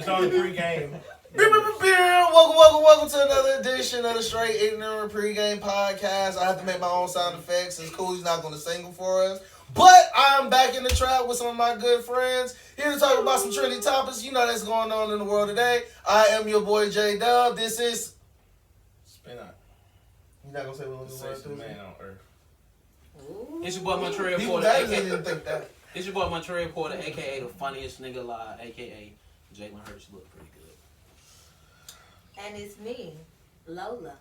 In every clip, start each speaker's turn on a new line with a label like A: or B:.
A: It's on the pregame.
B: Welcome to another edition of the Straight Ignorant Pregame Podcast. I have to make my own sound effects since Cooley's not going to sing them for us. But I'm back in the trap with some of my good friends here to talk about some trendy topics. You know that's going on in the world today. I am your boy J Dub. This is
A: Spin out.
B: You not gonna say what
A: Say some man on earth.
C: It's your boy Montreal
B: People
C: Porter,
B: that
C: aka.
B: didn't think that.
C: It's your boy Montreal Porter, aka the funniest nigga alive, aka Jalen Hurts. Look pretty good.
D: And it's me, Lola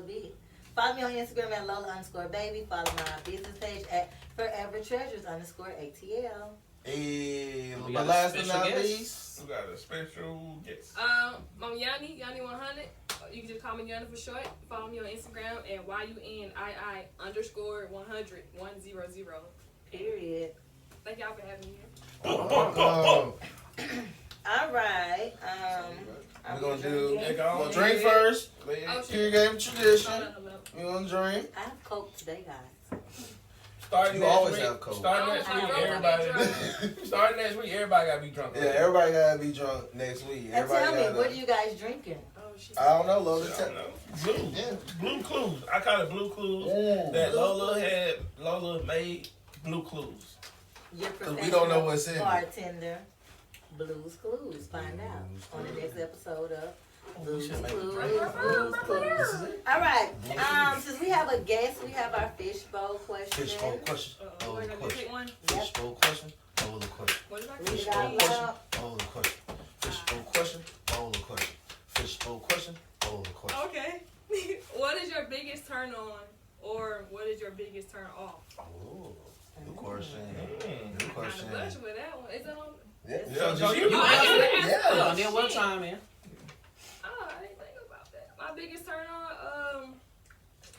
D: B. Follow me on Instagram at Lola_baby. Follow my business page at Forever Treasures _ATL.
B: Hey,
C: We
B: but
C: got a
B: last but
C: special
B: not
C: guest.
B: least,
A: We got a special guest.
E: I'm Yanni 100. You can just call me Yanni for short. Follow me on Instagram at YUNII_100.
D: Period.
E: Thank y'all for having me here.
D: All right.
B: we're gonna do.
A: Hey, go
B: We'll
A: on.
B: drink first.
E: Oh, shit.
B: Pure game tradition.
E: No.
B: We gonna drink.
D: I have Coke today, guys.
A: Starting
B: You
A: next
B: always
A: week,
B: have Coke.
A: Starting next
E: I
A: week,
E: don't
A: everybody.
E: drink.
A: Starting next week, everybody gotta be drunk.
B: Yeah, everybody gotta be drunk next week.
D: And
B: Everybody
D: tell me,
B: gotta,
D: what are you guys drinking?
E: Oh, shit.
B: I don't know, Lola.
A: I don't know. Blue.
B: Yeah.
A: Blue Clues. I call it Blue Clues.
B: Ooh.
A: That Lola made Blue Clues.
D: Your
B: we don't know what's in it.
D: bartender, Blues Clues. Find out on the next episode of Blues
B: should make
D: Clues.
B: a drink.
D: Blues Clues. All right. Since we have a guest, we have our fishbowl question.
B: Fishbowl question.
E: We're
B: Lola
E: gonna
B: question.
E: pick one.
B: Fishbowl question. Lola question.
E: What is that?
D: We
B: Fishbowl
D: got
B: question.
D: love.
B: Lola question. Fishbowl question. Lola question. Fishbowl question. Lola question.
E: Okay. What is your biggest turn on, or what is your biggest turn off?
B: Oh, good question.
A: Mm.
B: Good
E: I
B: question.
E: blush with that one. Is it on?
A: Yeah,
B: so
A: you-
E: Oh, I gotta ask
B: Yeah.
C: Yeah,
E: Oh,
C: then one
E: shit.
C: time, man.
E: Oh, I didn't think about that. My biggest turn on,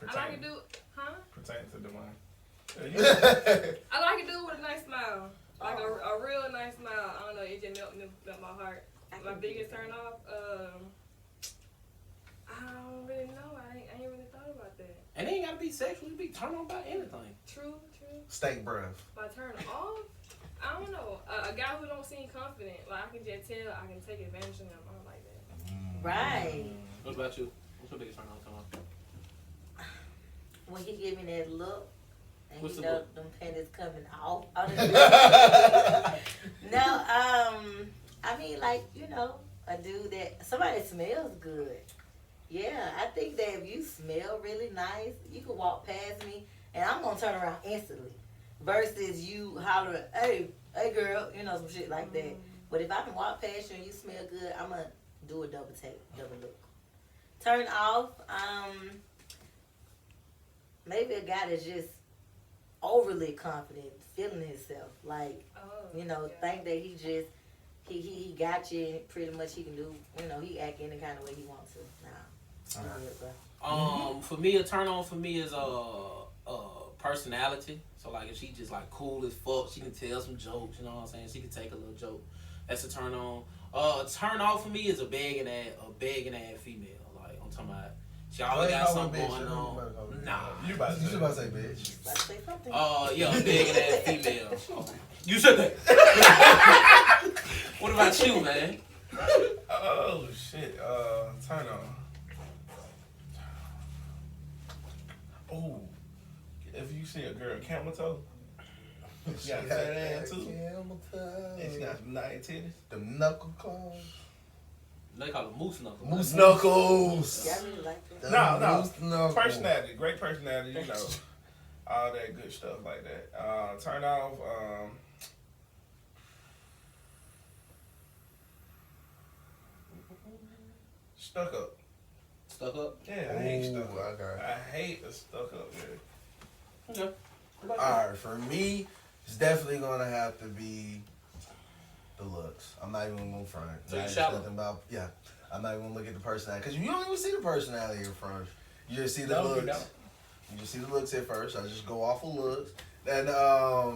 E: I like to do, huh?
A: Pertain to the mind.
E: I like to do it with a nice smile. Like a real nice smile. I don't know, it just melt my heart. My biggest turn off, I don't really know. I ain't really thought about that.
C: And it ain't gotta be sexual. You be turned on by anything.
E: True.
B: Steak breath.
E: My turn off, I don't know. A guy who don't seem confident, like I can just tell I can take advantage of him. I don't like that.
D: Right.
C: What about you? What's your biggest turn on? Come on.
D: When he give me that look, and
C: What's
D: you
C: the
D: know
C: look?
D: them panties coming off. No, I mean, like, you know, a dude somebody that smells good. Yeah, I think that if you smell really nice, you can walk past me and I'm gonna turn around instantly. Versus you hollering, hey girl, you know, some shit like that. But if I can walk past you and you smell good, I'm gonna do a double look. Turn off, maybe a guy that's just overly confident, feeling himself. Like,
E: Oh,
D: you know,
E: yeah.
D: think that he just he got you. Pretty much, he can do. You know, he act any kind of way he wants to. Nah, I'm good, bro.
C: For me, a turn on for me is personality. So like if she just like cool as fuck, she can tell some jokes. You know what I'm saying? She can take a little joke. That's a turn on. A turn off for me is a begging ass female. Like I'm talking about. She always got something going on. Nah.
A: You about to
B: You
A: say
B: should about to say bitch.
D: About to say something.
C: Yeah, a begging ass female. You said that. What about you, man?
A: Oh shit. Turn on. Oh, if you see a girl camel toe, she got a fat ass too, and she got some nice titties.
B: Them knuckle claws.
C: They call it moose knuckle.
B: Moose knuckles.
D: Y'all really like that?
A: No.
B: Moose knuckles.
A: Personality, great personality, you know, all that good stuff like that. Turn off. Stuck up.
C: Stuck up.
A: Yeah, I hate stuck
B: Ooh,
A: up.
B: okay.
A: I hate a stuck up girl.
C: Okay.
B: Alright, for me, it's definitely gonna have to be the looks. I'm not even gonna front.
C: So you
B: Not
C: shallow?
B: nothing about I'm not even gonna look at the personality because you don't even see the personality in front. You just see the
A: No, you
B: looks.
A: don't.
B: You just see the looks at first. I just go off of looks. Then let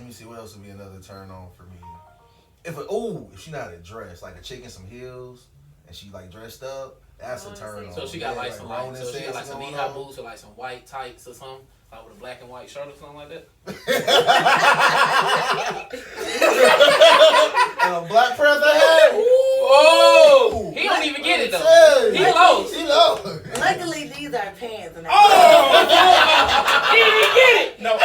B: me see what else would be another turn on for me. If she know how to dress, like a chick in some heels, and she like dressed up, that's a turn on.
C: So she got
B: Yeah,
C: like some
B: Ronin
C: so she got like
B: sexy
C: some
B: going
C: knee-high
B: on.
C: boots or like some white tights or something, like with a black and white shirt or something like that.
B: And a Black Panther hat. Ooh.
C: Oh, he don't even get it though. He lost.
B: He lost.
D: Luckily, these are pants. And
C: He didn't even get it.
A: No, I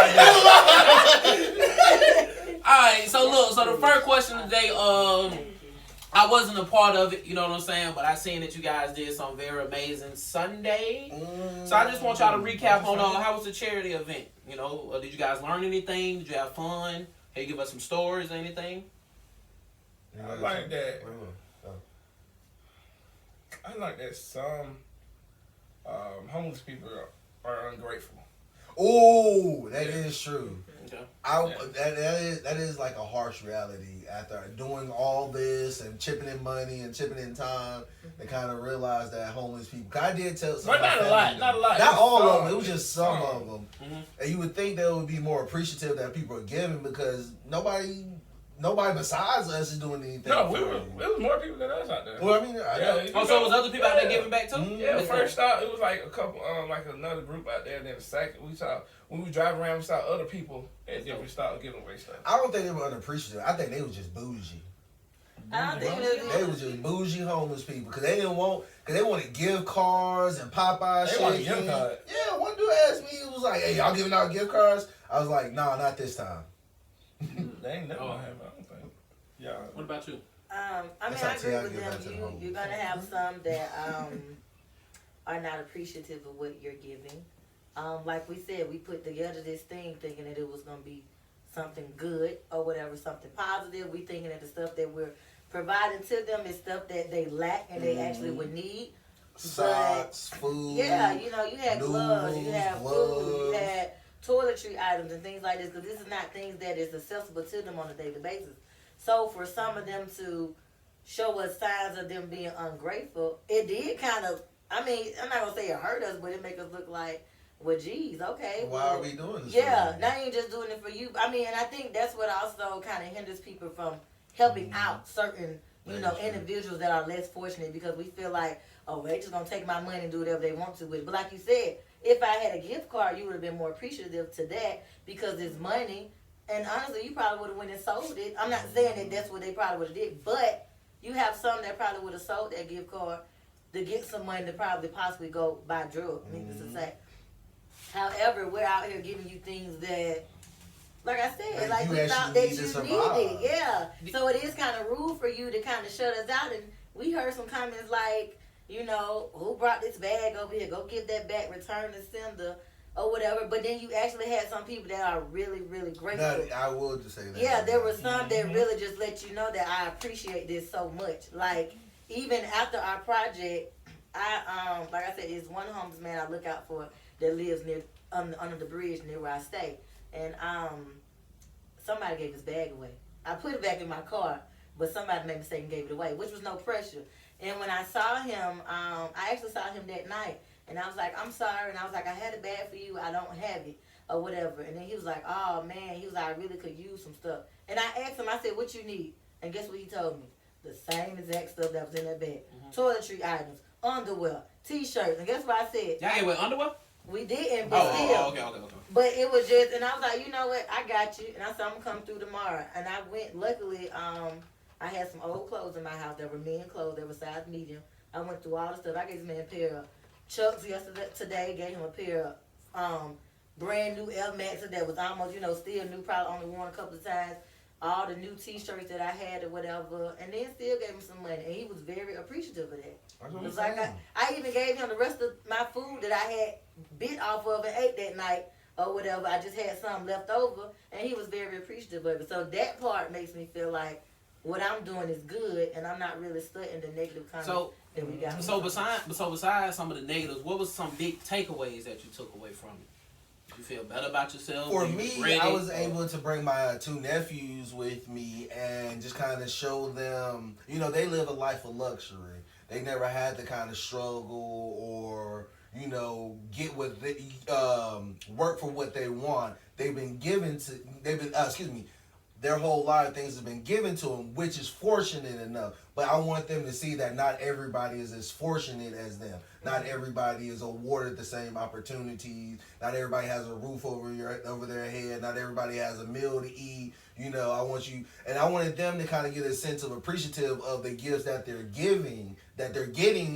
C: Alright, so look, so the first question today, I wasn't a part of it, you know what I'm saying, but I seen that you guys did something very amazing Sunday. So I just want y'all to recap on how was the charity event? You know, did you guys learn anything? Did you have fun? Can you give us some stories or anything?
A: I like that. I like that some homeless people are ungrateful.
B: Oh, that is true.
C: Okay.
B: That is like a harsh reality. After doing all this and chipping in money and chipping in time, they kind of realize that homeless people. I did tell some.
A: But not a lot. Not
B: all of them. It was just some of them.
C: Mm-hmm.
B: And you would think they would be more appreciative that people are giving because nobody besides us is doing anything.
A: No, it was more people than us out there.
B: Well, I mean,
C: So was other people out there giving back too?
A: Yeah, first out it was like a couple, like another group out there. And then the second we saw when we drive around, we saw other people at different started giving away stuff.
B: I don't think they were unappreciative. I think they was just bougie.
D: I don't think
B: They was just bougie homeless people because they wanted gift cards and Popeye
A: They
B: shit.
A: wanted gift cards.
B: Yeah, one dude asked me, he was like, "Hey, y'all giving out gift cards?" I was like, "Nah, not this time."
A: They ain't never gonna have it, I don't think. Yeah.
C: What about you?
D: I mean, I agree with them. You're gonna have some that are not appreciative of what you're giving. Like we said, we put together this thing thinking that it was gonna be something good or whatever, something positive. We thinking that the stuff that we're providing to them is stuff that they lack and they actually would need.
B: Socks, food.
D: Yeah, you know, you had gloves, you
B: noodles,
D: had food, you had toiletry items and things like this, because this is not things that is accessible to them on a daily basis. So for some of them to show us signs of them being ungrateful, it did kind of, I mean, I'm not going to say it hurt us, but it make us look like, well, geez, okay.
B: Why are we doing this?
D: Yeah, now you ain't just doing it for you. I mean, and I think that's what also kind of hinders people from helping out certain, individuals that are less fortunate, because we feel like, oh, they just going to take my money and do whatever they want to with it. But like you said, if I had a gift card, you would have been more appreciative to that because it's money. And honestly, you probably would have went and sold it. I'm not saying that that's what they probably would have did, but you have some that probably would have sold that gift card to get some money to probably possibly go buy drugs. Needless to say. However, we're out here giving you things that, like I said, like we thought that you needed. Yeah. So it is kind of rude for you to kind of shut us out. And we heard some comments like, who brought this bag over here? Go get that back, return the sender, or whatever. But then you actually had some people that are really, really grateful.
B: I will just say that.
D: Yeah, there were some that really just let you know that I appreciate this so much. Like, even after our project, I like I said, it's one homeless man I look out for that lives near under the bridge near where I stay. And somebody gave his bag away. I put it back in my car, but somebody made a mistake and gave it away, which was no pressure. And when I saw him, I actually saw him that night. And I was like, I'm sorry. And I was like, I had a bag for you. I don't have it or whatever. And then he was like, oh, man. He was like, I really could use some stuff. And I asked him, I said, what you need? And guess what he told me? The same exact stuff that was in that bag. Toiletry items, underwear, T-shirts. And guess what I said?
C: Y'all ain't wear underwear?
D: We didn't, but still.
C: Okay.
D: But it was just, and I was like, you know what? I got you. And I said, I'm going to come through tomorrow. And I went, luckily, I had some old clothes in my house that were men clothes that were size medium. I went through all the stuff. I gave this man a pair of Chucks today. Gave him a pair of brand new Air Maxes that was almost, still new, probably only worn a couple of times. All the new T-shirts that I had or whatever. And then still gave him some money. And he was very appreciative of that. It was like I even gave him the rest of my food that I had bit off of and ate that night or whatever. I just had some left over. And he was very appreciative of it. So that part makes me feel like what I'm doing is good, and I'm not really studying the negative comments that we got.
C: So besides some of the negatives, what was some big takeaways that you took away from it? Did you feel better about yourself?
B: For me, I was able to bring my two nephews with me and just kind of show them, they live a life of luxury. They never had the kind of struggle or, get what they, work for what they want. Their whole life, things have been given to them, which is fortunate enough. But I want them to see that not everybody is as fortunate as them. Not everybody is awarded the same opportunities. Not everybody has a roof over their head. Not everybody has a meal to eat. You know, I wanted them to kind of get a sense of appreciative of the gifts that they're getting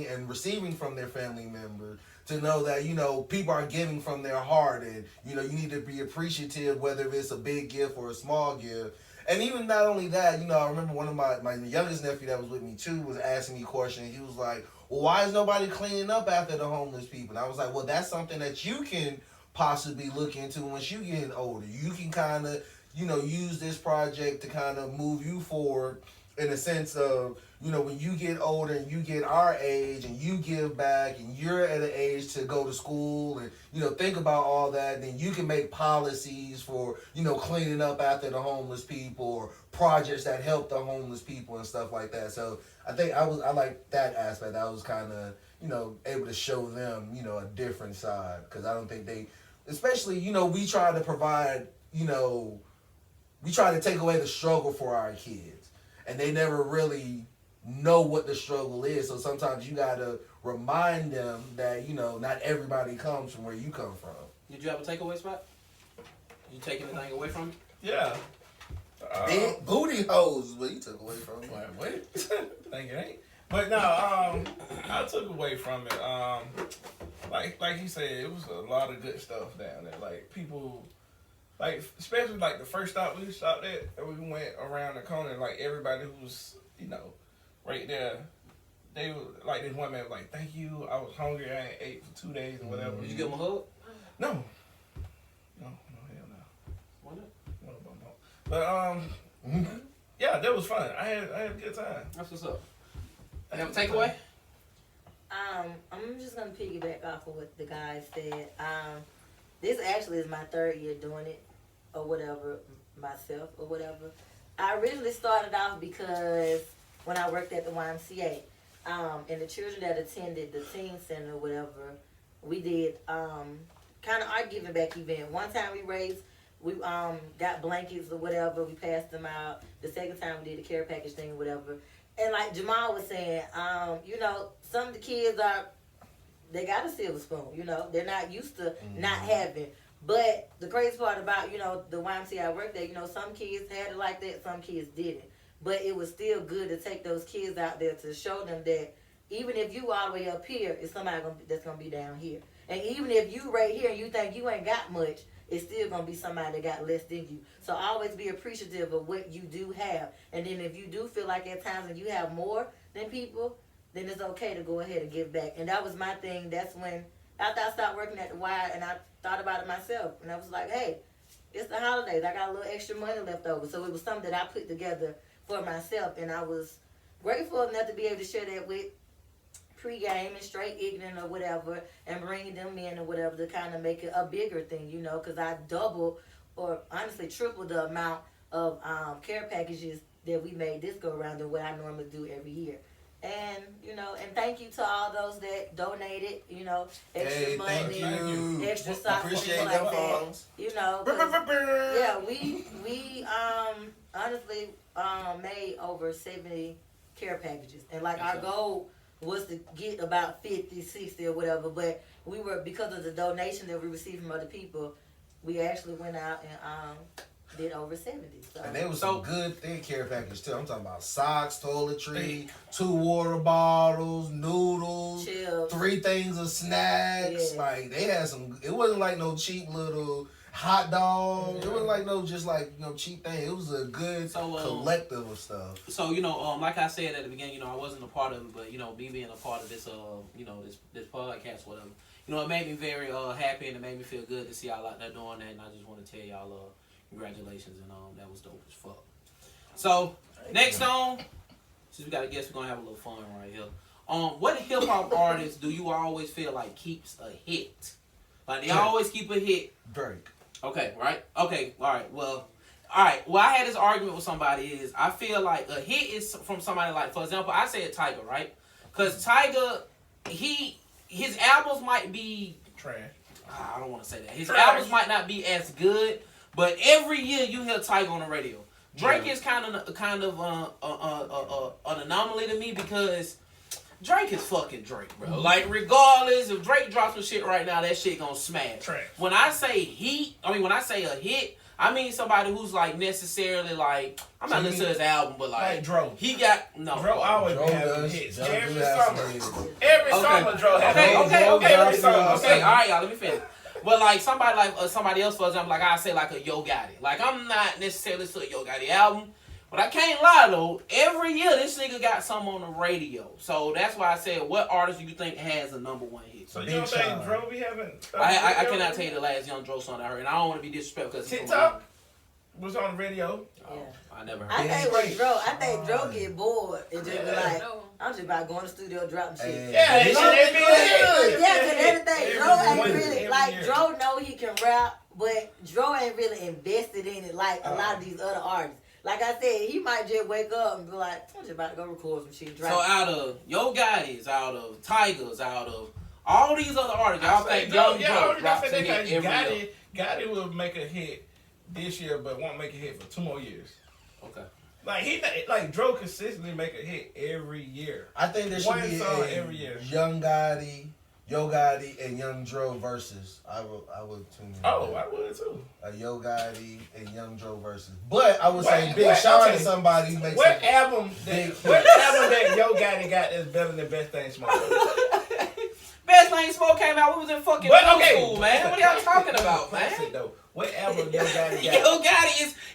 B: and receiving from their family members. To know that, you know, people are giving from their heart, and, you know, you need to be appreciative whether it's a big gift or a small gift. And even not only that, you know, I remember one of my youngest nephew that was with me too was asking me a question. He was like, well, why is nobody cleaning up after the homeless people? And I was like, well, that's something that you can possibly look into once you get older. You can kind of, you know, use this project to kind of move you forward in a sense of, you know, when you get older and you get our age and you give back and you're at an age to go to school and, you know, think about all that, then you can make policies for, you know, cleaning up after the homeless people or projects that help the homeless people and stuff like that. So I think I like that aspect. I was kind of, you know, able to show them, you know, a different side, because I don't think they, especially, you know, we try to provide, you know, we try to take away the struggle for our kids, and they never really know what the struggle is. So sometimes you gotta remind them that, you know, not everybody comes from where you come from.
C: Did you have a takeaway spot? You take anything away from it?
A: Yeah.
B: Big booty hoes is what you took away from it.
A: Wait. Think it ain't. But no, I took away from it. Like he said, it was a lot of good stuff down there. Like people, like especially like the first stop we stopped at, and we went around the corner. Like everybody who was, you know, right there, they were like, this one man was like, "Thank you. I was hungry. I ain't ate for 2 days or whatever."
C: Did you give him a hug?
A: No, hell no.
C: Why not?
A: But yeah, that was fun. I had a good time.
C: That's what's up. You have a takeaway?
D: I'm just gonna piggyback off of what the guy said. This actually is my 3rd year doing it, or whatever, myself or whatever. I originally started off because when I worked at the YMCA, and the children that attended the teen center or whatever, we did kind of our giving back event. One time we got blankets or whatever, we passed them out. The second time we did the care package thing or whatever. And like Jamal was saying, you know, some of the kids they got a silver spoon, you know. They're not used to not having. But the crazy part about, you know, the YMCA I worked at, you know, some kids had it like that, some kids didn't. But it was still good to take those kids out there to show them that even if you all the way up here, it's somebody that's going to be down here. And even if you right here and you think you ain't got much, it's still going to be somebody that got less than you. So always be appreciative of what you do have. And then if you do feel like at times when you have more than people, then it's okay to go ahead and give back. And that was my thing. That's when, after I stopped working at the Y, and I thought about it myself. And I was like, hey, it's the holidays. I got a little extra money left over. So it was something that I put together for myself. And I was grateful enough to be able to share that with Pregame and Straight Ignorant or whatever, and bringing them in or whatever to kind of make it a bigger thing, you know, because I doubled or honestly tripled the amount of care packages that we made this go around than what I normally do every year. And, you know, and thank you to all those that donated, you know, extra money, extra socks,
B: appreciate
D: like
B: them
D: that.
B: songs.
D: You know, yeah, we honestly made over 70 care packages. And like our goal was to get about 50, 60 or whatever, but we were, because of the donation that we received from other people, we actually went out and did over 70. So.
B: And there was some good thick care package too. I'm talking about socks, toiletry, 2 water bottles, noodles,
D: chips,
B: 3 things of snacks.
D: Yeah.
B: Like they had some. It wasn't like no cheap little hot dog. It wasn't like no just like cheap thing. It was a good collective of stuff.
C: So you know, like I said at the beginning, you know, I wasn't a part of it, but you know, me being a part of this, you know, this podcast, whatever, you know, it made me very happy, and it made me feel good to see y'all out there doing that. And I just want to tell y'all congratulations, and that was dope as fuck. So next on, since we got a guest, we're gonna have a little fun right here. What hip hop artist do you always feel like keeps a hit? Like they always keep a hit.
B: Drake.
C: Okay, right? Okay, all right. Well, I had this argument with somebody is I feel like a hit is from somebody like, for example, I said Tyga, right? Because Tyga, his albums might be
A: trash.
C: I don't want to say that. His albums might not be as good, but every year you hear Tyga on the radio. Drake is kind of an anomaly to me because Drake is fucking Drake, bro. Like, regardless, if Drake drops some shit right now, that shit gonna smash.
A: Trash.
C: When I say when I say a hit, I mean somebody who's like necessarily like, I'm not listening to his album, but
A: Like Dro.
C: he got no.
A: Dro always
B: Dro
A: be having
B: does.
A: hits.
B: Dro
A: Every
B: do have
A: summer.
B: some hits.
A: Every
C: Okay.
A: summer, Dro has
C: Okay,
A: hits.
C: okay, okay,
A: Every summer.
C: Okay, all right, y'all. Let me finish. But like somebody else, for example, like I say like a Yo Gotti. Like I'm not necessarily to a Yo Gotti album, but I can't lie though. Every year this nigga got something on the radio. So that's why I said, what artist do you think has a #1 hit?
A: So you
B: Big
A: don't think
B: Sean.
A: Dro be having?
C: I cannot tell you the last Young Dro song I heard, and I don't want to be disrespectful because
A: TikTok was on the radio.
C: Oh, I never
D: I
C: heard.
D: think with Dro, Dro get bored and just be
A: Yeah.
D: like,
E: No.
D: I'm just about going to the studio dropping shit.
B: Hey.
A: Yeah, it
B: Dro
A: should be a hit.
D: Yeah, cause everything, Dro
A: Every
D: ain't
A: year,
D: really,
A: every
D: like,
A: year.
D: Dro know he can rap, but Dro ain't really invested in it like a lot of these other artists. Like I said, he might just wake up and be like, I'm just about to go record some shit.
C: So
D: Drop.
C: out of Yo Gotti's, out of Tigers, out of all these other artists, y'all think
A: Dro,
C: Young
A: yeah,
C: Dro
A: only
C: drops
A: thing
C: a hit every year?
A: Gotti will make a hit this year, but won't make a hit for 2 more years.
C: Okay.
A: Like Dro consistently make a hit every year.
B: I think there should
A: One
B: be
A: song
B: a
A: every year.
B: Young Gotti, Yo Gotti, and Young Dro versus. I would tune in.
A: Oh, I would too.
B: A Yo Gotti and Young Dro versus. But I would say
A: What-
B: Big
A: what-
B: Sean
A: okay.
B: is somebody who makes
A: What
B: it.
A: album
B: Big
A: that Yo Gotti got that's better than Best Thing Smoke?
C: Best Lane Smoke came out. We was in fucking
A: But,
C: middle
A: okay.
C: school, man. What are y'all talking about, man?
A: Classic, though. What album Yo Gotti got?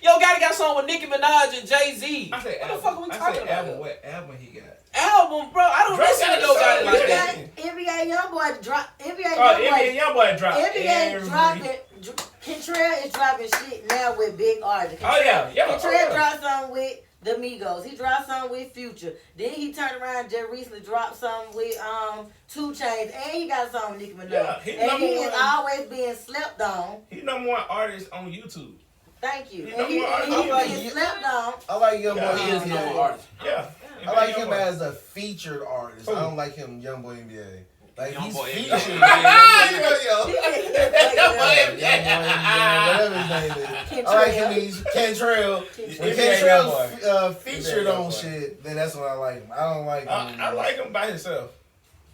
C: Yo Gotti got a song with Nicki Minaj and Jay-Z.
A: I said
C: What the
A: album.
C: fuck are we
A: I
C: talking
A: said
C: about?
A: album.
C: here?
A: What album he got?
C: Album, bro. I don't
A: Dre
C: listen
A: got
C: to
A: a
C: Yo
A: song
C: Gotti
A: with
C: like
A: Jay-Z.
C: that.
D: NBA Youngboy drop. NBA
A: Oh,
D: Youngboy.
A: Youngboy dropped.
D: NBA dropping. Kentrell is dropping shit now with big artists.
A: Oh, yeah.
D: Kentrell dropped something with the Migos. He dropped something with Future. Then he turned around and just recently dropped something with 2 Chainz. And he got a song with Nicki Minaj.
A: Yeah, he
D: and he
A: number
D: is
A: one.
D: always being slept on.
A: He's #1 artist on YouTube.
D: Thank you.
A: He
D: And he
A: number one
D: is
A: artist.
D: being slept on.
B: I like Young
A: Yeah,
B: Boy
C: He is the number
B: NBA.
C: artist.
A: Yeah.
B: I like him
A: Youngboy.
B: as a featured artist.
A: Who?
B: I don't like him Young Boy NBA. Like
C: Young
B: he's
C: Boy
B: featured.
C: NBA.
B: Young Boy
D: He
B: NBA, whatever his name is. I like him. He's Cantrell. When
A: NBA
B: Cantrell's featured
A: NBA
B: on
A: Youngboy.
B: shit, then that's when I like him. I don't like him.
A: I like him by himself.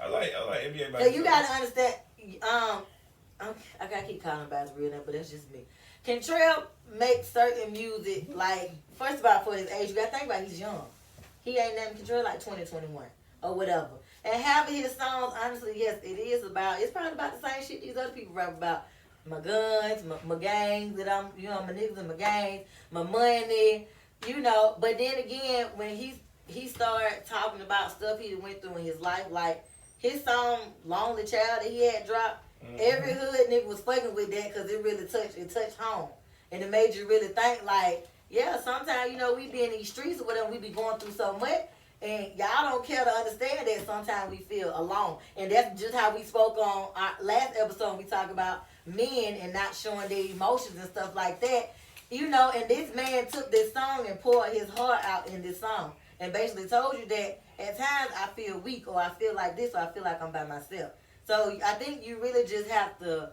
A: I like NBA by
D: So
A: himself.
D: you gotta understand. I gotta keep calling him by his real name, but that's just me. Kentrell makes certain music like, first of all, for his age, you gotta think about he's young. He ain't named Kentrell like 20, 21 or whatever. And having his songs, honestly, yes, it's probably about the same shit these other people rap about. My guns, my gangs, that I'm, my niggas and my gangs, my money, But then again, when he started talking about stuff he went through in his life, like his song "Lonely Child" that he had dropped, every hood nigga was fucking with that because it really touched home, and it made you really think like, yeah, sometimes we be in these streets or whatever, we be going through so much. And y'all don't care to understand that sometimes we feel alone. And that's just how we spoke on our last episode. We talked about men and not showing their emotions and stuff like that. And this man took this song and poured his heart out in this song. And basically told you that at times I feel weak or I feel like this or I feel like I'm by myself. So I think you really just have to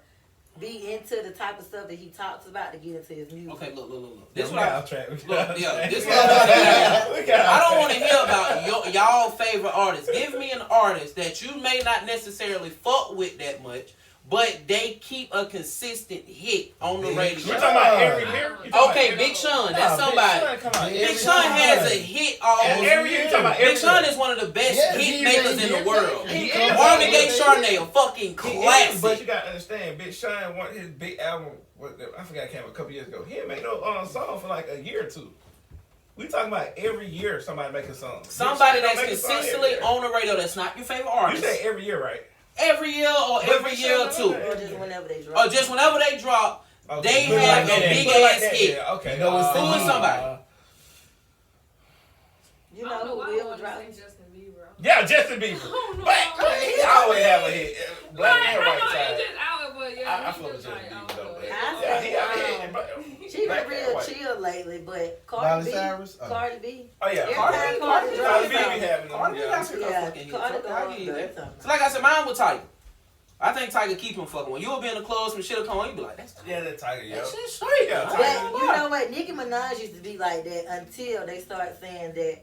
D: be into the type of stuff that he talks about to get into his music.
C: Okay, look.
A: This
C: This
A: one
C: what
A: off track.
C: this what I don't want to hear about y'all favorite artists. Give me an artist that you may not necessarily fuck with that much, but they keep a consistent hit on the
B: Big
C: radio.
A: You're talking about every year?
C: Okay, Big Sean, that's somebody. Big Sean has a hit almost.
A: Every year, you talking about every
C: Big Sean
A: year.
C: is one of the best
B: Yes,
C: hit
B: he
C: makers
B: is.
C: in the world.
A: He is.
C: Marvin Gaye Chardonnay, a fucking
A: He is,
C: classic.
A: but you gotta understand, Big Sean, his big album, I forgot, it came out a couple years ago. He didn't make no song for like a year or two. We talking about every year somebody make a song.
C: Somebody
A: Big Sean
C: that's
A: make a song every
C: consistently
A: year.
C: on the radio that's not your favorite
A: You
C: artist.
A: say every year, right?
C: Every year or
A: But
C: every
A: Big
C: year or
A: Sean,
C: two.
D: Or just whenever they drop.
C: Or just whenever they drop,
A: Okay.
C: They
A: Put it
C: have
A: like
C: a
A: that,
C: big
A: put it like
C: ass
A: that,
C: hit.
A: yeah. Okay.
B: You know what's
C: Who is somebody?
D: You
E: I
D: know
E: don't know
D: who
E: why I
D: will
E: want to
D: drop?
E: say Justin Bieber.
A: Yeah, Justin Bieber.
E: don't know.
A: But he always have a hit. Black and
E: I
A: white
E: know
A: side.
E: he just out, but yeah,
A: I
E: he
A: fuck with
E: just
A: Justin
E: like,
A: Bieber though. but-
D: I
A: Yeah, he have a
D: think,
A: hit. but-
D: She
A: Black
D: been
A: and
D: real
A: white.
D: chill lately, but
B: Miley
D: Cardi B,
B: Cyrus? Oh.
D: Cardi B.
A: Oh yeah,
D: Every
A: Cardi
D: time
A: B.
D: Cardi
A: Cardi
D: drops
A: B be
D: something.
A: having them.
C: Cardi B got some
D: Yeah,
C: fucking hits.
D: Cardi
C: Okay, I give you
D: go
C: that.
D: on.
C: So like I said, mine with Tiger. I think Tiger keep him fucking. When you'll be in the club, some shit'll come on, you be like, that's
A: Yeah, that Tiger, yeah.
C: that shit straight.
A: Yeah,
C: I
D: But
C: ain't gonna
D: you
C: lie.
D: know what? Nicki Minaj used to be like that until they started saying that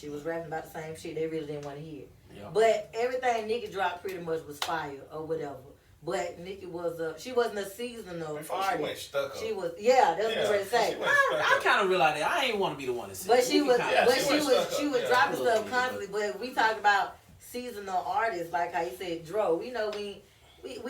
D: She was rapping about the same shit they really didn't want to hear.
C: Yeah.
D: But everything Nicki dropped pretty much was fire or whatever. But Nicki was she wasn't a seasonal
A: Before she
D: artist.
A: went stuck up.
D: She was, yeah, that's what I was ready to say.
A: she went stuck
C: I
A: up.
C: kind of realized that I ain't want to be the one to say.
D: But she was,
A: Yeah,
D: but
A: she
D: she
A: was
D: was,
A: stuck
D: she
A: up,
D: was
A: yeah.
D: dropping
C: A little
D: stuff
C: bit,
D: constantly. But we talk about seasonal artists, like how you said, Dro. We know we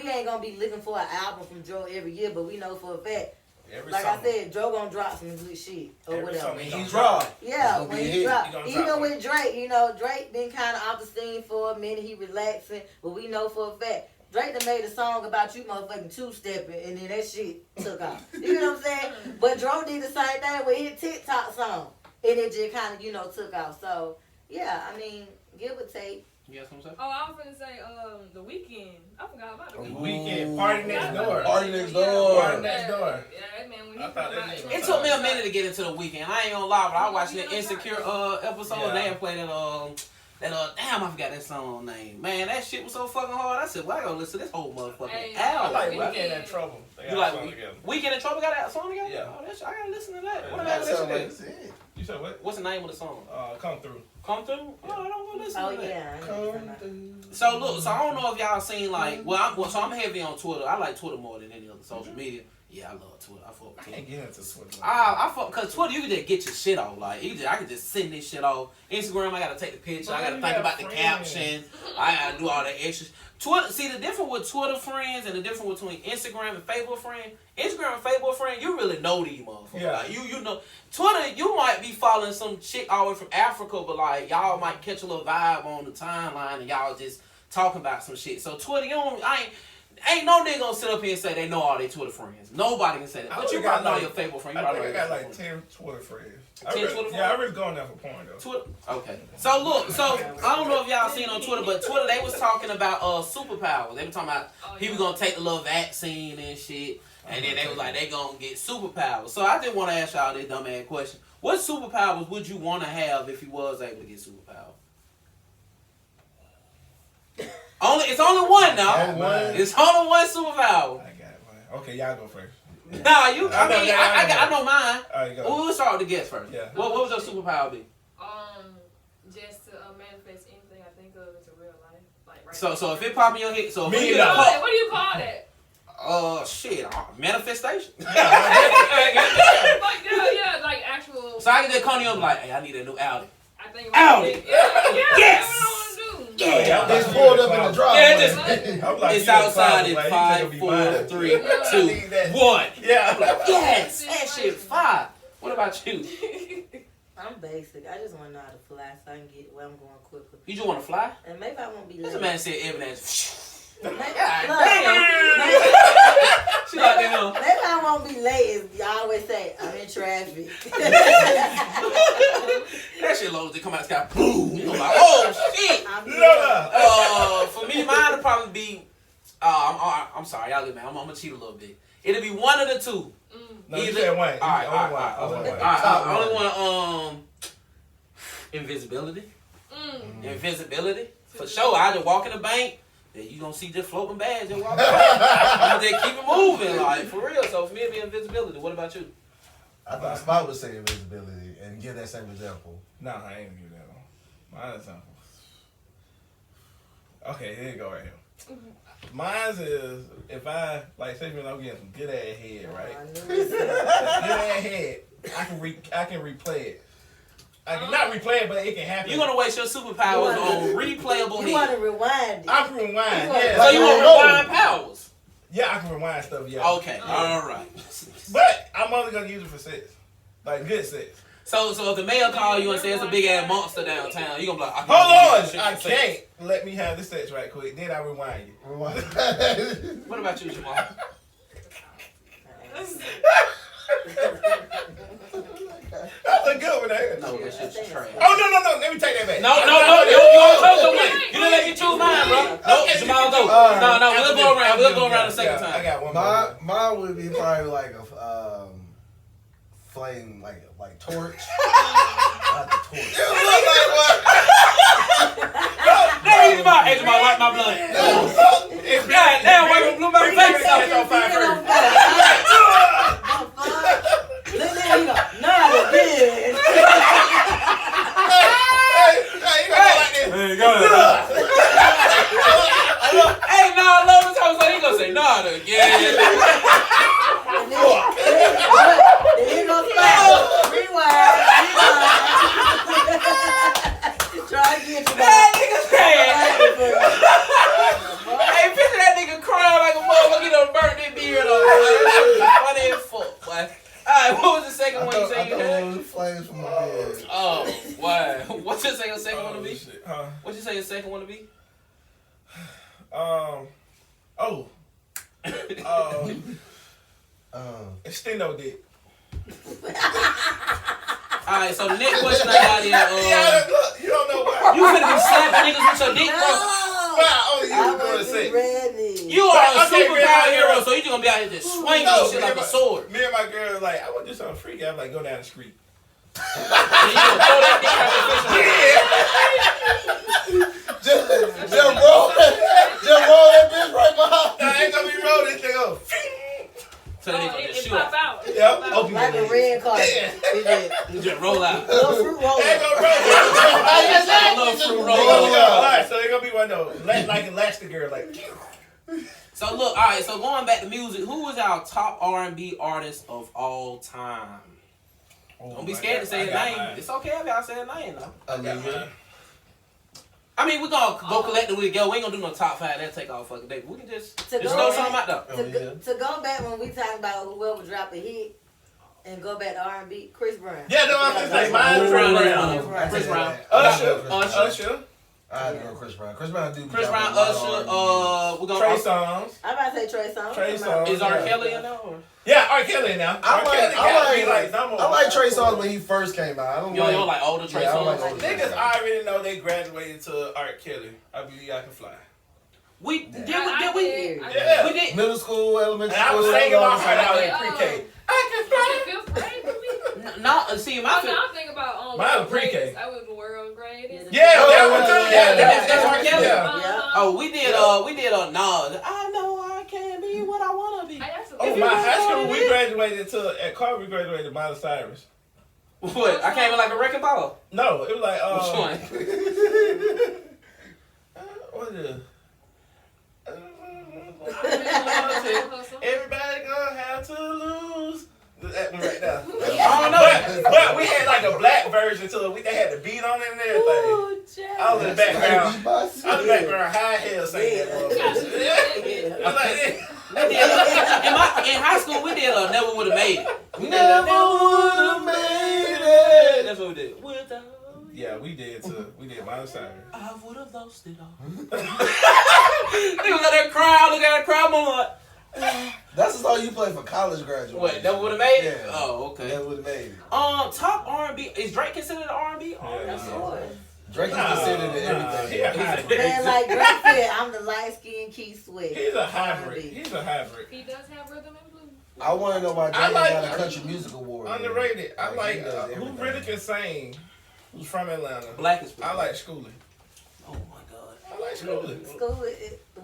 D: ain't gonna be looking for an album from Dro every year, but we know for a fact,
A: Every
D: like
A: summer.
D: I said, Dro gonna drop some good shit or
A: Every
D: whatever.
A: summer he gonna
B: He's
A: drop.
B: raw.
D: Yeah,
B: It's gonna
D: when
B: be a
D: he
B: hit.
A: He
D: dropped,
A: gonna
D: even
A: drop one.
D: with Drake, Drake been kind of off the scene for a minute. He relaxing, but we know for a fact Drake done made a song about you motherfucking two-stepping, and then that shit took off. You know what I'm saying? But Dro did the same thing with his TikTok song, and it just kind of took off. So yeah, I mean, give or take.
C: You got something to say?
E: Oh, I was gonna say, The Weeknd. I forgot about The
A: The
E: Weeknd.
A: Weekend party next door.
B: Party next door.
A: Party next door.
E: Yeah, that man, when he
A: I thought
E: come
A: that
E: out,
A: nigga
C: It
A: was
C: took me a minute to get into the weekend. I ain't gonna lie, but I watched the
E: Yeah.
C: Insecure episode and
A: Yeah.
C: they had played damn, I forgot that song name. Man, that shit was so fucking hard. I said, well, I gotta listen to this whole motherfucking
E: Hey,
A: I
C: album.
A: like
E: Weeknd.
A: Weekend in Trouble. They
C: You
A: got a
C: like
A: song together.
C: Weekend in Trouble got that song together?
A: Yeah.
C: Oh, that shit, I gotta listen to that.
A: Yeah.
C: What
B: That
C: about that
B: sound like
C: shit?
B: it's it.
A: You said what?
C: What's the name of the song?
A: Come Through.
C: Come Through? Oh, I don't want to listen
D: Oh
C: to that.
D: yeah, I know what you're talking about.
C: So look, so I don't know if y'all seen like, so I'm heavy on Twitter. I like Twitter more than any other social media. Yeah, I love Twitter. I fuck with
A: I
C: Twitter.
A: can't get into Twitter.
C: I fuck cause Twitter you can just get your shit off. Like I can just send this shit off. Instagram I gotta take the picture. I gotta
A: You
C: think
A: got
C: about the
A: friends.
C: caption. I gotta do all the extras. Twitter, see the difference with Twitter friends and the difference between Instagram and Facebook friend. Instagram and Facebook friend, you really know these motherfuckers.
A: Yeah.
C: Like you know Twitter, you might be following some chick all the way from Africa, but like y'all might catch a little vibe on the timeline and y'all just talking about some shit. So Twitter, ain't no nigga gonna sit up here and say they know all their Twitter friends. Nobody can say that.
A: I
C: But you
A: only got
C: probably know
A: like-
C: your Facebook friend. You
A: I
C: probably
A: think I
C: know
A: got
C: your
A: like
C: Facebook
A: 10 Twitter friends.
C: 10 Twitter
A: Yeah, I really going there for porn though.
C: Twitter. Okay. So look, I don't know if y'all seen on Twitter, but Twitter they was talking about superpowers. They were talking about people gonna take the little vaccine and shit, and then they was like they gonna get superpowers. So I just want to ask y'all this dumb ass question: what superpowers would you want to have if you was able to get superpowers? It's only one now.
B: Only one?
C: It's only one superpower.
A: I got it, man. Okay, y'all go first.
C: Nah, you. I mean, I know mine.
A: All right, go.
C: Well, we'll start with the guest first.
A: Yeah.
C: What would your superpower be?
E: Just to manifest anything I think of into real life, like right.
C: So if it pop in your head, so if
A: Me
C: you
A: either.
E: What do you call that?
C: shit, manifestation.
E: Like yeah, like actual.
C: So I can just call you up like, hey, I need a new Audi.
E: I think
C: Audi.
E: Yeah,
C: Yes!
E: that's what I want to do.
C: Yeah.
B: It's pulled up in the driveway.
C: Yeah, just-
A: I'm like,
C: It's
A: you in
C: outside in
A: closet, like,
C: 5,
A: you take
C: 4,
A: a
C: 3,
A: behind. I
C: 2,
A: need that.
C: 1.
A: Yeah.
C: Yes, that shit fire. What about you?
D: I'm basic. I just want to know how to fly so I can get where I'm going quicker.
C: You just want to fly?
D: And maybe I won't be late.
C: This a man said evidence.
D: Maybe,
C: God
D: look,
C: damn. She like that, huh?
D: maybe I won't be late. If y'all always say I'm in traffic.
C: That shit low as they come out the sky. Boom. You know, like, oh shit.
D: I'm
A: Lola.
C: For me, mine would probably be. I'm sorry, y'all get mad. I'm gonna cheat a little bit. It'll be one of the two.
A: No, you
C: Either-
A: said one.
C: Alright,
A: Only
C: alright,
A: one. Only one.
C: I only want invisibility. Invisibility. For sure, I just walk in the bank. Then you gonna see just floating bags and walk. I'm just keep it moving, like for real. So for me, it'd be invisibility. What about you?
B: I thought Spot would say invisibility and give that same example.
A: No, I ain't gonna give that one. Mine is simple. Okay, here you go right here. Mine is if I like say I'm getting some good ass head, right?
D: I knew it.
A: Good ass head. I can replay it. I can not replay it, but it can happen.
C: You're gonna waste your superpowers on replayable
D: You want
C: heat.
D: to rewind it.
A: I can rewind. Yeah.
C: So you want rewind powers?
A: Yeah, I can rewind stuff. Yeah.
C: Okay, all right.
A: But I'm only gonna use it for sex, like good sex.
C: So if the mayor call you and say it's a big ass monster downtown, you gonna be like, I can't
A: Hold
C: use
A: on,
C: this shit
A: I
C: for sex.
A: can't. Let me have this sex right quick. Then I rewind you.
C: What about you, Jamal?
A: That's a good one. There.
C: No, that shit's trash.
A: Oh no! Let me take that back.
C: No, you want your way. You didn't let me choose mine, bro. No,
A: Okay,
C: Jamal, go.
B: Alright.
C: No, we'll go around. We'll go around the second
A: I
C: time.
A: got one more.
B: Mine would be probably like a flame, like torch. Not the torch.
A: You look like what?
C: Hey, Jamal, wipe my blood.
A: It's
C: God damn, why you blew my face
A: Catch on
C: off?
A: fire
D: Get on
A: first.
D: fire. Look there, you go. Not again.
A: Hey, ahead, go ahead.
C: Hey, no, I love this time, so he gonna say nah again.
D: Then he gonna stop. Rewind. Try again.
C: That nigga saying. Hey, picture that nigga crying like a motherfucker. He done burnt that beard off. That funny as fuck, boy. Alright, what was the second one you said you had?
B: Flames from my beard.
C: Oh, wow. What you say your second one to be?
A: Shit, huh?
C: What you say your second one to be?
A: Extendo dick.
C: Alright, so the next question I got is,
A: Look, you don't know why.
C: you finna be slapping niggas with your dick, bro?
A: Only you
D: I
A: was going to
D: was
A: say.
D: ready.
C: You are a
A: Okay,
C: superpower
A: man,
C: hero, so you just gonna be out here just swinging shit like a sword.
A: Me and my girl was like, I want to do something freaky. I'm like, go down the street.
C: And you gonna throw that dick out your face.
B: Just roll that bitch right behind.
A: Nah, I ain't gonna be rolling this thing up.
C: So they gonna just
E: It
C: shoot
E: pop
C: out.
E: out.
A: Yep. Open
D: Like
A: your
D: a red card.
C: You just roll out.
D: Little fruit roller.
A: Ain't gonna roll.
C: I love fruit
A: They
C: roll.
A: gonna be alright, so they gonna be one of those like Elastigirl, like.
C: So look, alright, so going back to music, who is our top R&B artist of all time? Don't be scared to say the name. It's okay if y'all say the name though.
B: Aaliyah.
C: I mean, we're gonna go collectively together. We ain't gonna do no top five. That'll take all fucking day. We can just
D: To
C: throw
D: go
C: something out there.
D: To go back when we talking about whoever drop a hit and go back to R&B, Chris Brown.
A: Yeah, no, I'm just like mine.
C: Chris Brown.
A: Brown.
C: Chris Brown.
A: Usher.
B: I had to go Chris Brown. Chris Brown do.
C: Chris Brown, Usher, we're gonna
A: Trey Songz.
D: I'm about to say Trey Songz.
A: Trey Songz.
C: Is R. Kelly in there? Or?
A: Yeah, R. Kelly now. R. Kelly got me like number one.
B: I like Trey Songz when he first came out. I don't
C: You don't like older Trey
B: Yeah, I
C: Songz?
B: like older.
A: Niggas already know they graduated to R. Kelly. I believe I can fly.
C: We did we?
A: Yeah.
C: We did.
B: Middle school, elementary
A: And I
B: school.
A: was singing my heart out in
E: Yeah.
A: pre-K. I can fly.
E: Fifth grade for me.
C: No, see, my
E: I'm thinking about
A: Mine was
E: world
A: pre-K.
E: greatest. I was world greatest.
A: Yeah, that one too. Yeah,
C: That's R. Kelly.
A: Yeah.
C: Oh, we did Nas. I know I can be what I wanna be.
A: Oh, my high school, we graduated at Carver, we graduated Miley Cyrus.
C: What? I came in like a wrecking ball.
A: No, it was like,
C: Which one?
A: what is it? Everybody gonna have to lose. That one right there.
C: I don't know.
A: But we had like a black version to it. They had the beat on it and everything. I was in the background. I was in the background high hell singing that motherfucker. I was like,
C: In high school, we did Never Would Have Made It.
B: Never would have made it.
C: That's what we did. Without
A: yeah, we did too. We did Miley Cyrus.
C: I would have lost it all. They was at that crowd, look at that crowd moment.
B: That's just all you play for college graduation.
C: What, Never Would Have Made It?
B: Yeah.
C: Oh, okay.
B: Never would have made it.
C: Top R&B. Is Drake considered an R&B artist?
B: Drake is considered in everything.
A: He a hybrid.
D: Man, like Drake said, I'm the light-skinned Keith Sweat.
A: He's a hybrid.
D: R&B.
A: He's a hybrid.
E: He does have rhythm and blues.
B: I want to know why
A: I
B: Drake
A: like-
B: got a country music award.
A: Underrated. I like
B: he does
A: who
B: everything.
A: really can sing. Who's from Atlanta?
C: Black is
A: I like Schoolie.
C: Oh my god.
A: I like Schoolie.
D: School,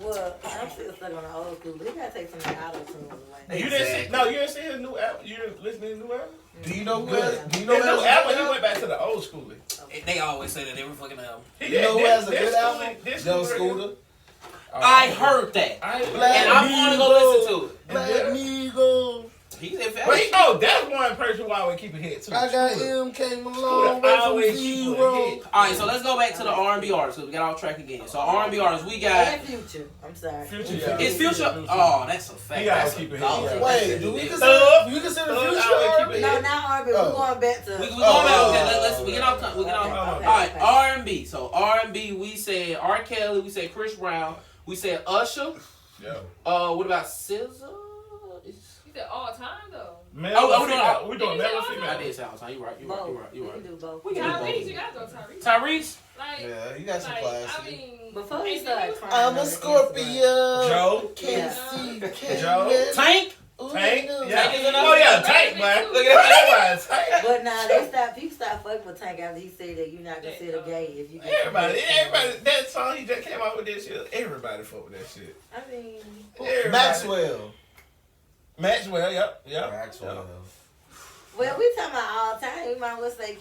D: well, I'm still stuck on the old school. He gotta take some of the auto-tunes away.
A: You didn't see? No, you didn't see his new album. You didn't listen to his new album.
B: Do you know who has? Do you know
A: His
B: who
A: new
B: has?
A: album. He went back to the old Schoolie.
C: They always say that every fucking album.
B: You know who has a
A: This
B: good album?
A: Schoolie-
B: Young
A: this
B: Scooter.
C: I heard that.
B: Black
C: And I'm going to go listen to it.
B: Black Migo.
C: He's in fact.
A: Wait, that's one person who always keep a hit too.
B: I got
A: Scooter.
B: M came a long
A: Scooter
B: way from
A: always keep a
B: zero.
A: hit.
C: Alright, so let's go back to the R&B artists because we got off track again. So R&B artists, we got.
D: And Future. I'm sorry.
A: Future,
B: Yeah.
C: Is Future? Oh, that's a fact.
A: He gotta
C: That's
A: keep
C: a
A: it
C: dog.
A: here.
B: Wait, do we consider
A: Thug.
B: you consider
A: Thug
B: Future
A: always keep
B: R&B?
A: it
D: No, not R&B. We're going back to.
C: We going
B: Oh,
C: back. Okay, let's
B: oh,
C: we get off. We get off.
D: Okay,
C: Alright,
D: okay.
C: R&B. So R&B, we said R. Kelly, we said Chris Brown, we said Usher.
A: Yeah.
C: What about SZA?
E: He said all time though.
A: Male
C: Oh,
A: or
C: we're doing-
A: female? We doing
E: Did you
A: male
E: say
A: or
E: all
A: female?
C: I did say all the time. You right. You right. You right. You
D: We
C: right.
D: can do both.
C: We can do both.
E: Tyrese, you gotta go Tyrese.
C: Tyrese.
E: Like,
B: Yeah, you got some
E: like,
B: class.
E: I mean,
D: Before he
E: and
D: started
E: then
D: crying.
B: I'm
D: on
B: a
D: the
B: Scorpio.
A: Joe.
B: Can't
D: Yeah.
B: see. Can't
A: Joe.
B: win.
C: Tank.
B: Ooh,
A: Tank.
B: no.
A: Yeah.
C: Tank is enough?
A: Oh yeah, Tank, man.
E: Look
C: at
A: that. Tank.
D: But now people stopped fucking with Tank after he said that you're not considered gay if you get
A: Everybody, that song he just came out with this shit. Everybody fuck with that shit.
D: I mean,
A: Everybody.
B: Maxwell.
A: Maxwell, yep.
B: Maxwell.
D: Well, we talking about all time. We might as well say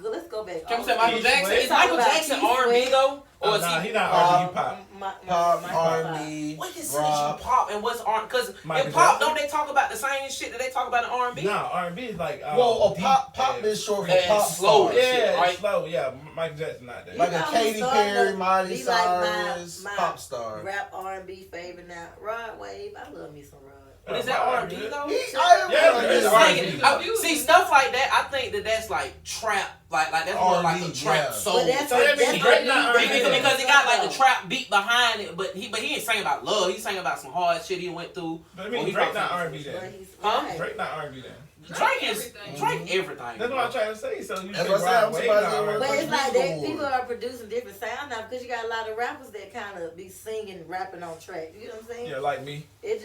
D: let's go back.
C: Can we say Michael
A: Keith
C: Jackson?
A: Sweat.
C: Is Michael Jackson R&B though, or is
A: Nah,
C: he?
A: he not R&B, he pop.
B: Pop, R&B,
C: What is
B: rock.
C: pop and what's R? Because
A: Michael
C: in pop,
A: Jackson?
C: don't they talk about the same shit that they talk about in R&B?
A: No, R&B is like
B: Well,
A: deep
B: pop
A: and-
B: is short for
C: and
B: pop
C: slow.
B: star.
A: Yeah,
C: shit,
A: it's
C: right?
A: slow. Yeah, Michael Jackson not that.
B: Like
D: You
B: a
D: know
B: Katy
D: who's
B: Perry,
D: starting to
B: Miley
D: be like
B: Cyrus,
D: my
B: pop star.
D: Rap R&B favorite now. Rod Wave. I love me some Rod.
C: But is that R&B though?
A: Yeah, it's
C: Singing.
A: R&B.
C: See stuff like that. I think that's like trap, like that's more like a
B: R&B,
C: trap
B: yeah.
C: soul.
D: But that's
A: So that means
D: that's
A: Drake not
D: what
A: R&B.
C: Because it got like the trap beat behind it, but he ain't saying about love. He's saying about some hard shit he went through.
A: But I
C: Oh,
A: mean,
C: he
A: Drake
C: fucking-
A: not R&B
D: But
A: then.
D: he's
C: Huh?
D: right.
A: Drake not R&B then.
C: Drake is
E: everything.
C: Drake everything.
A: That's what I'm trying to say. So you
B: That's
A: say
B: what I said,
A: Rod
B: I'm
A: Wave
B: surprised
A: not
B: they
A: R&B.
B: weren't
D: But it's like
B: Music
D: people
B: Award.
D: are producing different sound now because you got a lot of rappers that kind of be singing, rapping on track. You know what I'm saying?
A: Yeah, like me.
D: It's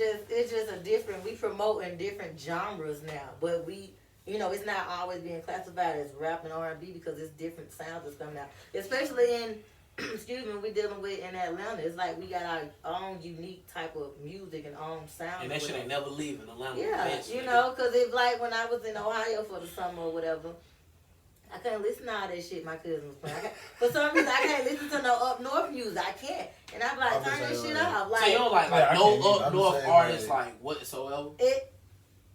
D: just a different. We promoting different genres now, but it's not always being classified as rap and R&B because it's different sounds that's coming out. Especially in, excuse me, we dealing with in Atlanta. It's like we got our own unique type of music and own sound.
C: And that shit ain't never leaving Atlanta.
D: Yeah,
C: eventually.
D: because if like when I was in Ohio for the summer or whatever, I couldn't listen to all that shit my cousin was playing. For some reason, I can't listen to no up north music. I can't, and I'm like,
B: I'm the
D: turn this
B: same
D: shit
B: way.
D: off.
C: So you don't
D: Like
C: like
A: Yeah, I
C: no
A: can't either.
C: up
B: I'm the
C: north
B: same
C: artists
B: way.
C: like whatsoever.
D: it.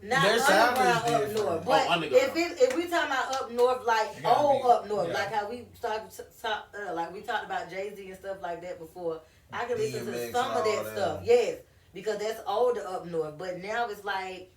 D: Not
B: Their sound is
D: underground up
B: different.
D: north,
C: Oh,
D: but
C: underground.
D: if we talking about up north, like
A: You gotta
D: old
A: be-
D: up north,
A: yeah.
D: like how we started to talk, like we talked about Jay-Z and stuff like that before. I can listen to
B: DMX
D: some of
B: and
D: that
B: all that.
D: stuff, yes, because that's older up north. But now it's like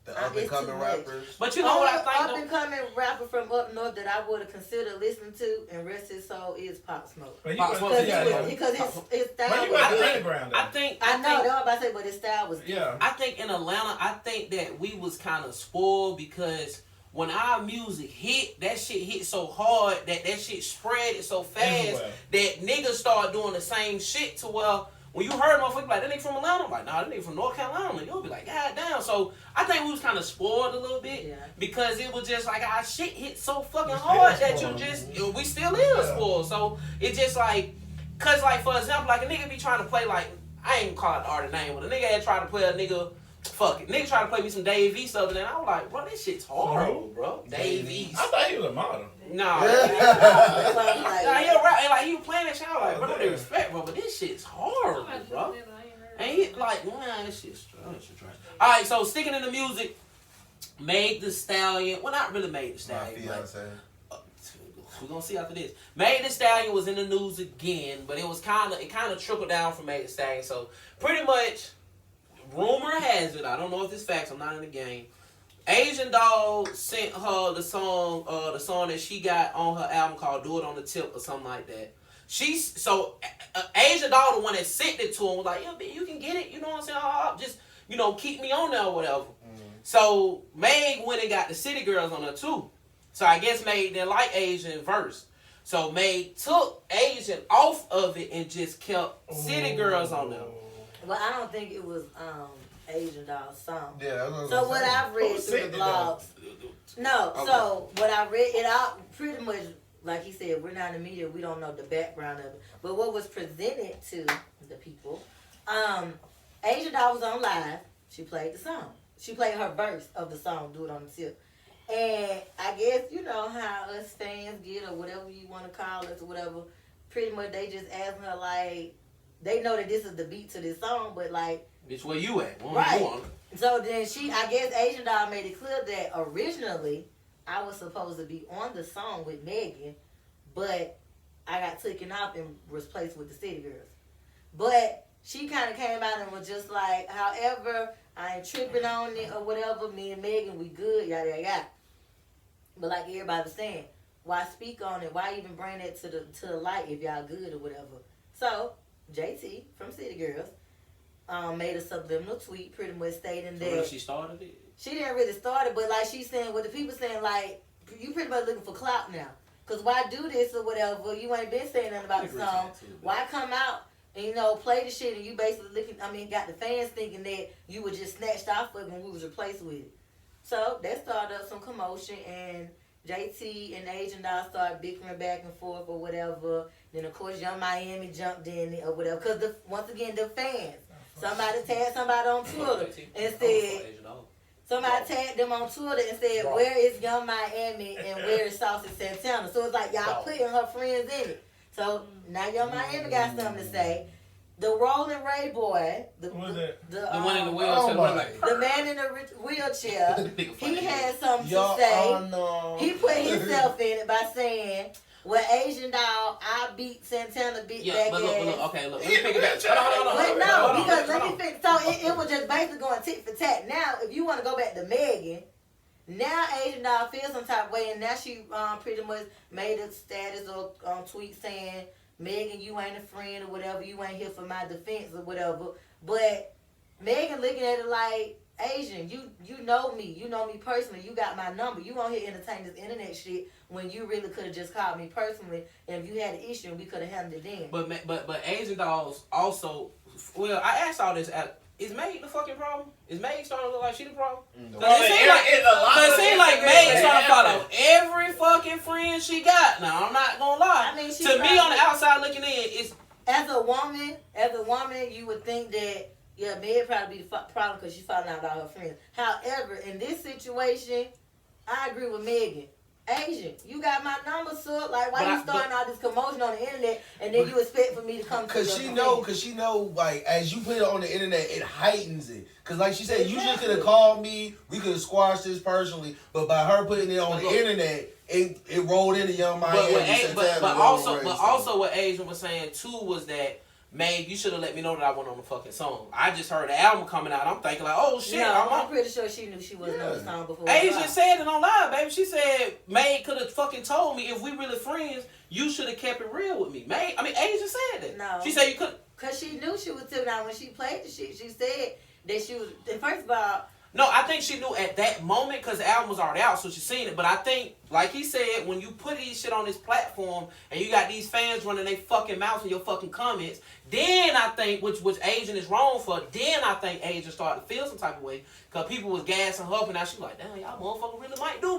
B: The up and
D: It's too
B: coming
D: much.
B: rappers.
C: But you know what I
D: up
C: think
D: and
C: though?
D: coming rapper from up north that I would have considered listening to and rest his soul is Pop Smoke.
A: But he
C: Pop
A: was,
C: Smoke,
D: Because
A: yeah,
C: yeah.
D: because his
A: But
D: style
A: he
D: was
A: was
D: good.
A: underground though.
C: I think
D: I know that was about to say, but his style was
A: Yeah.
C: I think in Atlanta, I think that we was kind of spoiled because when our music hit, that shit hit so hard that shit spread it so fast
A: Everywhere.
C: that niggas start doing the same shit to where when you heard motherfuckers like, that nigga from Atlanta, I'm like, nah, that nigga from North Carolina. You'll be like, God damn. So I think we was kind of spoiled a little bit
D: Yeah.
C: because it was just like our shit hit so fucking
A: We still
C: hard that you
A: spoiled.
C: just, we still is
A: Yeah.
C: spoiled. So it just like, cause like for example, like a nigga be trying to play like, I ain't gonna call it the artist name, but a nigga had tried to play a nigga, fuck it. Nigga tried to play me some Dave East stuff, and then I was like, bro, this shit's horrible, bro. Dave East.
A: I thought he was a model.
C: Nah.
D: That's why I'm like,
C: Nah, he a rap, and like he was playing that shit. I was like, bro, no disrespect, bro, but this shit's horrible,
E: Somebody
C: bro.
E: did that, I ain't heard
C: And
E: of
C: he like, man, this shit's trash. All right, so sticking in the music, Meg the Stallion. Well, not really Meg the
B: My
C: Stallion. But,
B: fiance.
C: we're gonna see after this. Meg the Stallion was in the news again, but it kind of trickled down from Meg the Stallion. So pretty much, rumor has it. I don't know if it's facts. I'm not in the game. Asian Doll sent her the song that she got on her album called "Do It on the Tip" or something like that. Asian Doll, the one that sent it to him, was like, "Yeah, man, you can get it. You know what I'm saying? Just keep me on there or whatever." So Meg went and got the City Girls on her too. So I guess Meg didn't like Asian verse. So Meg took Asian off of it and just kept City Girls on there.
D: well, I don't think it was Asian Doll's song.
B: Yeah, that's what I was
D: So
B: gonna
D: what
B: say.
D: I've read
A: Who
D: through
A: sent
D: the
A: it, though?
D: blogs. No,
C: Okay.
D: so what I read, it all pretty much, like he said, we're not in the media, we don't know the background of it. But what was presented to the people, Asia Doll was on live. She played the song. She played her verse of the song, Do It on the Tip. And I guess, you know how us fans get, or whatever you want to call us, or whatever, pretty much they just ask her, like, they know that this is the beat to this song, but like,
C: Bitch, where you at? Where
D: Right.
C: you on?
D: so then I guess Asian Doll made it clear that originally I was supposed to be on the song with Megan, but I got taken off and replaced with the City Girls. But she kind of came out and was just like, however, I ain't tripping on it or whatever. Me and Megan, we good, yada yada yada. But like everybody was saying, why speak on it? Why even bring it to the light if y'all good or whatever? So JT from City Girls made a subliminal tweet pretty much stating
C: So
D: that
C: when she started it?
D: she didn't really start it, but like she's saying, what the people saying, like, you pretty much looking for clout now. Because why do this or whatever? You ain't been saying nothing about the song. Why come out and, play the shit and you basically got the fans thinking that you were just snatched off of it and we was replaced with it. So that started up some commotion and JT and Asian Doll started bickering back and forth or whatever. Then, of course, Young Miami jumped in or whatever. Because, once again, the fans. Somebody tagged somebody on Twitter and said, Somebody tagged them on Twitter and said,
F: Bro.
D: where is Young Miami and where is Saucy Santana? So it's like y'all
F: Bro.
D: putting her friends in it. So now Young Miami got something to say. The Rolling Ray boy, the
A: Who was that?
C: The one in the
B: Oh
C: wheelchair,
B: my.
C: like,
D: the man in the wheelchair,
C: nigga funny.
D: he had something
B: Y'all
D: to say.
B: are no.
D: He put himself in it by saying, well, Asian doll, I beat Santana, beat
C: Yeah,
D: that
C: but
D: ass.
C: look, okay, look. Let me pick it back. Hold on.
D: But no,
C: Hold on,
D: because
C: hold
D: let
C: on.
D: me finish. So it was just basically going tit for tat. Now, if you want to go back to Megan, now Asian doll feels some type of way, and now she pretty much made a status or tweet saying, Megan, you ain't a friend or whatever. You ain't here for my defense or whatever. But Megan looking at it like, Asian, you know me. You know me personally. You got my number. You on here entertain this internet shit when you really could have just called me personally. And if you had an issue, we could have handled it then.
C: But Asian dolls also. Well, I asked all this. Is Meg the fucking problem? Is Meg starting to look like she the problem?
A: Well,
C: it seems like Meg starting to follow every fucking friend she got. Now I'm not gonna lie.
D: I mean, she
C: to me,
D: probably-
C: on the outside looking in, it's
D: As a woman, you would think that, yeah, Meg probably be the problem because she's falling out about her friends. However, in this situation, I agree with Megan. Asian, you got my number, sir. Like, why you starting all this commotion on the internet and then you expect for me to come to your
B: Cause she know, like, as you put it on the internet, it heightens it. Cause like she said, you just could have called me, we could have squashed this personally, but by her putting it on the internet, it rolled into Young Miami.
C: but also what Asian was saying too was that, Meg, you should have let me know that I went on the fucking song. I just heard the album coming out. I'm thinking like, oh shit,
D: I'm pretty sure she knew she wasn't on the song before.
C: Asian said it on live, baby. She said Meg could have fucking told me if we really friends, you should have kept it real with me. Asian said that.
D: No.
C: She said you could.
D: Cause she knew she was tipping out when she played the shit. She said that she was. First of all.
C: No, I think she knew at that moment because the album was already out, so she seen it. But I think, like he said, when you put these shit on this platform and you got these fans running their fucking mouths in your fucking comments, then I think, which Asian is wrong for, then I think Asian started to feel some type of way because people was gassing her up and now she was like, damn, y'all motherfucker really might do me.